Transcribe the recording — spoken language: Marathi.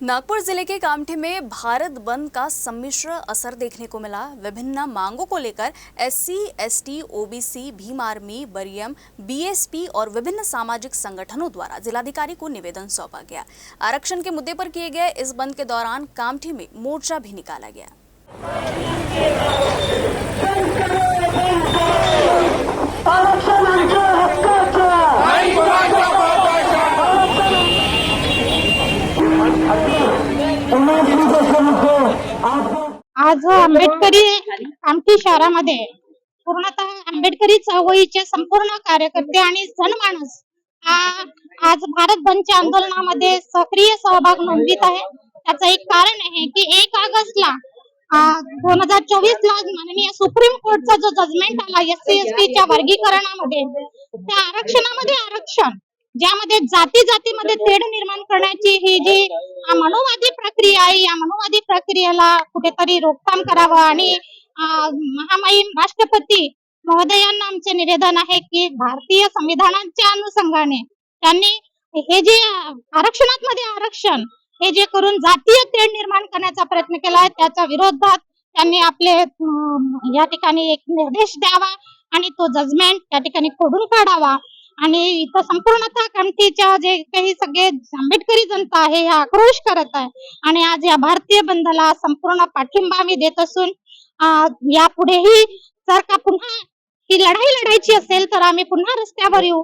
नागपुर जिले के कामठी में भारत बंद का सम्मिश्र असर देखने को मिला। विभिन्न मांगों को लेकर SC, ST, OBC, Bhim army, बरियम, बीएसपी और विभिन्न सामाजिक संगठनों द्वारा जिलाधिकारी को निवेदन सौंपा गया। आरक्षण के मुद्दे पर किए गए इस बंद के दौरान कामठी में मोर्चा भी निकाला गया। आज आंबेडकरी कामठी शहरामध्ये पूर्णतः आंबेडकरी चळवळीचे संपूर्ण कार्यकर्ते आणि जनमानस आज भारत बंदच्या आंदोलनामध्ये सक्रिय सहभाग नोंदवित आहे। त्याचं एक कारण आहे की 1 ऑगस्टला 2024 ला माननीय सुप्रीम कोर्टचा जो जजमेंट आला एससी एसटीच्या वर्गीकरणामध्ये, त्या आरक्षणामध्ये आरक्षण ज्यामध्ये जातीमध्ये तेढ निर्माण करण्याची ही जी मनोवादी प्रक्रिया आहे, या मनोवादी प्रक्रियेला कुठेतरी रोकथाम करावं आणि महामहिम राष्ट्रपती महोदयांना आमचे निवेदन आहे की भारतीय संविधानाच्या अनुषंगाने त्यांनी हे जे आरक्षणामध्ये आरक्षण हे जे करून जातीय तेढ निर्माण करण्याचा प्रयत्न केला आहे, त्याच्या विरोधात त्यांनी आपले या ठिकाणी एक निर्देश द्यावा आणि तो जजमेंट त्या ठिकाणी खोडून काढावा। आणि इथं संपूर्णतः कामठीच्या जे काही सगळे आंबेडकरी जनता आहे हा आक्रोश करत आहे आणि आज या भारतीय बंदला संपूर्ण पाठिंबा आम्ही देत असून यापुढेही जर का पुन्हा ही लढाई लढायची असेल तर आम्ही पुन्हा रस्त्यावर येऊ।